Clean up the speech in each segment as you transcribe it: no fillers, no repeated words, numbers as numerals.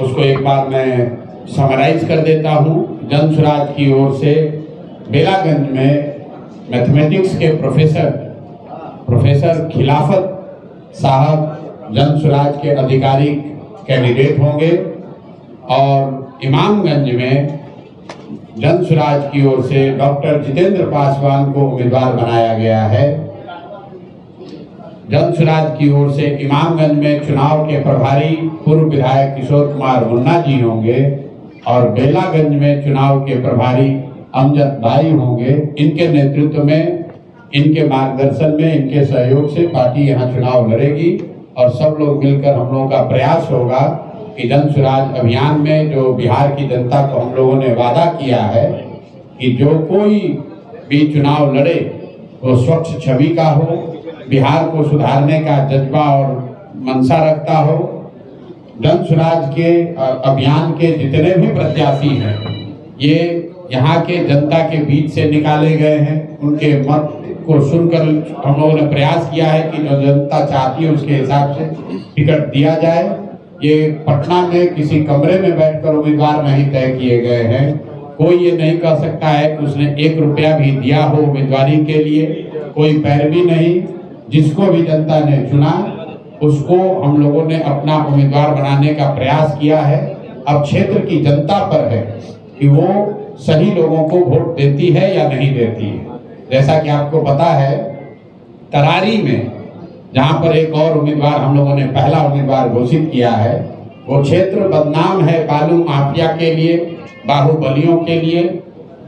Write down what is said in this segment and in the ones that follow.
उसको एक बार मैं समराइज कर देता हूँ। जन सुराज की ओर से बेलागंज में मैथमेटिक्स के प्रोफेसर खिलाफत साहब जन सुराज के आधिकारिक कैंडिडेट होंगे और इमामगंज में जन सुराज की ओर से डॉक्टर जितेंद्र पासवान को उम्मीदवार बनाया गया है। जन सुराज की ओर से इमामगंज में चुनाव के प्रभारी पूर्व विधायक किशोर कुमार मुन्ना जी होंगे और बेलागंज में चुनाव के प्रभारी अमजद भाई होंगे। इनके नेतृत्व में, इनके मार्गदर्शन में, इनके सहयोग से पार्टी यहाँ चुनाव लड़ेगी और सब लोग मिलकर हम लोगों का प्रयास होगा कि जन सुराज अभियान में जो बिहार की जनता को हम लोगों ने वादा किया है कि जो कोई भी चुनाव लड़े वो स्वच्छ छवि का हो, बिहार को सुधारने का जज्बा और मंशा रखता हो। जन सुराज के अभियान के जितने भी प्रत्याशी हैं ये यहाँ के जनता के बीच से निकाले गए हैं। उनके मत को सुनकर हम लोगों ने प्रयास किया है कि जो जनता चाहती है उसके हिसाब से टिकट दिया जाए। ये पटना में किसी कमरे में बैठकर उम्मीदवार नहीं तय किए गए हैं। कोई ये नहीं कह सकता है कि उसने 1 रुपया भी दिया हो उम्मीदवारी के लिए, कोई पैरवी नहीं। जिसको भी जनता ने चुना उसको हम लोगों ने अपना उम्मीदवार बनाने का प्रयास किया है। अब क्षेत्र की जनता पर है कि वो सही लोगों को वोट देती है या नहीं देती है। जैसा कि आपको पता है तरारी में जहां पर एक और उम्मीदवार हम लोगों ने पहला उम्मीदवार घोषित किया है, वो क्षेत्र बदनाम है बालू माफिया के लिए, बाहुबलियों के लिए।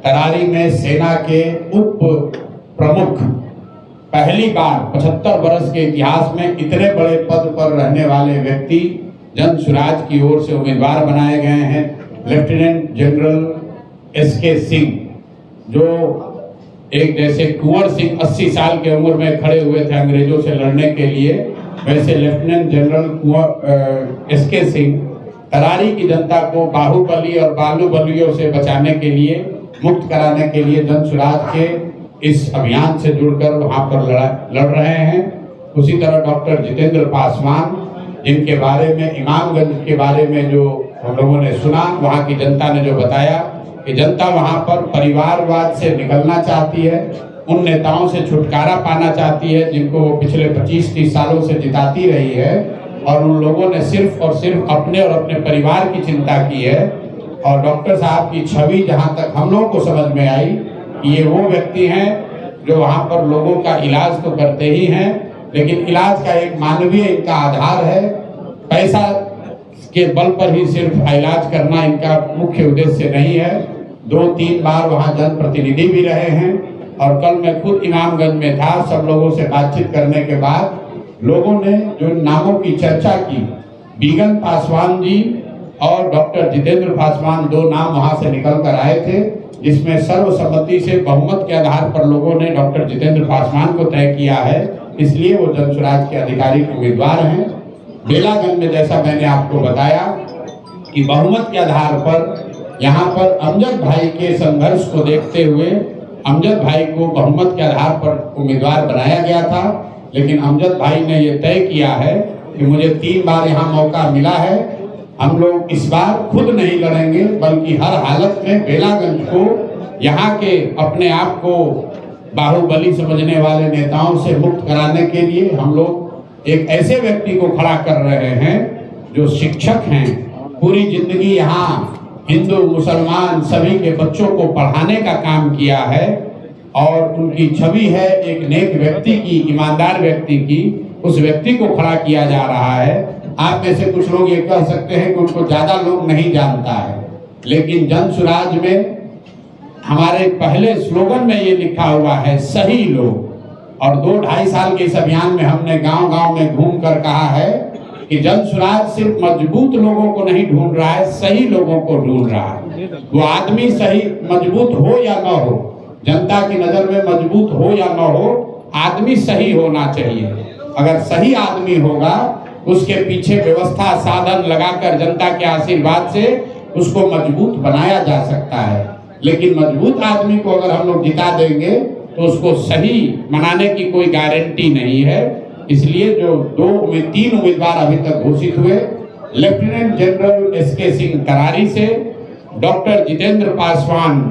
तरारी में सेना के उप प्रमुख पहली बार 75 वर्ष के इतिहास में इतने बड़े पद पर रहने वाले व्यक्ति जन सुराज की ओर से उम्मीदवार बनाए गए हैं। लेफ्टिनेंट जनरल SK सिंह, जो एक जैसे कुंवर सिंह 80 साल की उम्र में खड़े हुए थे अंग्रेजों से लड़ने के लिए, वैसे lieutenant general SK Singh Tarari की जनता को बाहुबली और बालूबलियों से बचाने के लिए, मुक्त कराने के लिए जन सुराज के इस अभियान से जुड़कर वहां पर लड़ रहे हैं। उसी तरह डॉक्टर जितेंद्र पासवान, जिनके बारे में इमामगंज के बारे में जो हम लोगों ने सुना, वहां की जनता ने जो बताया कि जनता वहां पर परिवारवाद से निकलना चाहती है, उन नेताओं से छुटकारा पाना चाहती है जिनको वो पिछले 25-30 सालों से जिताती रही है और उन लोगों ने सिर्फ और सिर्फ अपने और अपने परिवार की चिंता की है। और डॉक्टर साहब की छवि जहां तक हम लोगों को समझ में आई कि ये वो व्यक्ति हैं जो वहां पर लोगों का इलाज तो करते ही हैं, लेकिन इलाज का एक मानवीय इनका आधार है। पैसा के बल पर ही सिर्फ इलाज करना इनका मुख्य उद्देश्य नहीं है। 2-3 बार वहां जनप्रतिनिधि भी रहे हैं और कल मैं खुद इमामगंज में था। सब लोगों से बातचीत करने के बाद लोगों ने जो नामों की चर्चा की, बीगन पासवान जी और डॉक्टर जितेंद्र पासवान, 2 नाम वहां से निकल कर आए थे, जिसमें सर्वसम्मति से बहुमत के आधार पर लोगों ने डॉक्टर जितेंद्र पासवान को तय किया है। इसलिए वो जन सुराज के आधिकारिक उम्मीदवार हैं। बेलागंज में जैसा मैंने आपको बताया कि बहुमत के आधार पर यहाँ पर अमजद भाई के संघर्ष को देखते हुए अमजद भाई को बहुमत के आधार पर उम्मीदवार बनाया गया था, लेकिन अमजद भाई ने ये तय किया है कि मुझे 3 बार यहाँ मौका मिला है, हम लोग इस बार खुद नहीं लड़ेंगे बल्कि हर हालत में बेलागंज को, यहाँ के अपने आप को बाहुबली समझने वाले नेताओं से मुक्त कराने के लिए हम लोग एक ऐसे व्यक्ति को खड़ा कर रहे हैं जो शिक्षक हैं, पूरी जिंदगी यहाँ हिंदू मुसलमान सभी के बच्चों को पढ़ाने का काम किया है और उनकी छवि है एक नेक व्यक्ति की, ईमानदार व्यक्ति की। उस व्यक्ति को खड़ा किया जा रहा है। आप में से कुछ लोग ये कह सकते हैं कि उनको ज्यादा लोग नहीं जानता है, लेकिन जन सुराज में हमारे पहले स्लोगन में ये लिखा हुआ है, सही लोग। और 2-2.5 साल के इस अभियान में हमने गांव-गांव में घूम कर कहा है कि जन सुराज सिर्फ मजबूत लोगों को नहीं ढूंढ रहा है, सही लोगों को ढूंढ रहा है। वो आदमी सही मजबूत हो या न हो, जनता की नजर में मजबूत हो या न हो, आदमी सही होना चाहिए। अगर सही आदमी होगा, उसके पीछे व्यवस्था साधन लगाकर जनता के आशीर्वाद से उसको मजबूत बनाया जा सकता है। लेकिन मजबूत आदमी को अगर हम लोग जिता देंगे तो उसको सही बनाने की कोई गारंटी नहीं है। इसलिए जो 3 उम्मीदवार अभी तक घोषित हुए, लेफ्टिनेंट जनरल SK के सिंह करारी से, डॉक्टर जितेंद्र पासवान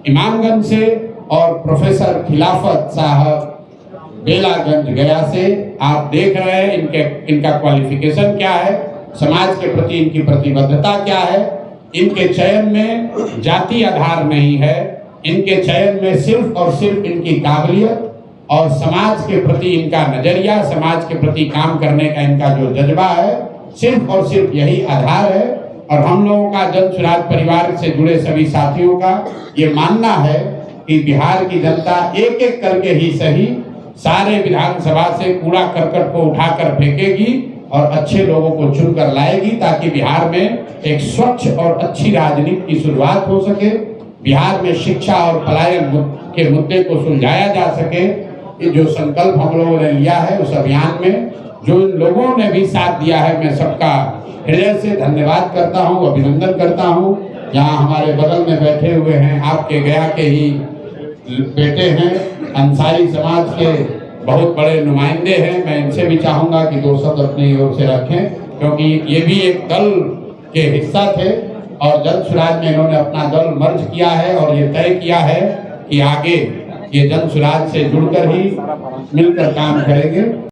इमामगंज से और प्रोफेसर खिलाफत साहब बेलागंज गया से। आप देख रहे हैं इनका क्वालिफिकेशन क्या है, समाज के प्रति इनकी प्रतिबद्धता क्या है। इनके चयन में जाति आधार नहीं है, इनके चयन में सिर्फ और सिर्फ इनकी काबिलियत और समाज के प्रति इनका नजरिया, समाज के प्रति काम करने का इनका जो जज्बा है, सिर्फ और सिर्फ यही आधार है। और हम लोगों का जन सुराज परिवार से जुड़े सभी साथियों का ये मानना है कि बिहार की जनता एक एक करके ही सही सारे विधानसभा से कूड़ा करकट को उठाकर फेंकेगी और अच्छे लोगों को चुनकर लाएगी, ताकि बिहार में एक स्वच्छ और अच्छी राजनीति की शुरुआत हो सके, बिहार में शिक्षा और पलायन के मुद्दे को सुलझाया जा सके। ये जो संकल्प हम लोगों ने लिया है उस अभियान में जो इन लोगों ने भी साथ दिया है, मैं सबका हृदय से धन्यवाद करता हूँ, अभिनंदन करता हूँ। यहाँ हमारे बगल में बैठे हुए हैं, आपके गया के ही बेटे हैं, अंसारी समाज के बहुत बड़े नुमाइंदे हैं। मैं इनसे भी चाहूँगा कि 2 शब्द अपनी ओर से रखें, क्योंकि ये भी एक दल के हिस्सा थे और जन सुराज में इन्होंने अपना दल मर्ज किया है और ये तय किया है कि आगे ये जन सुराज से जुड़कर ही मिलकर काम करेंगे।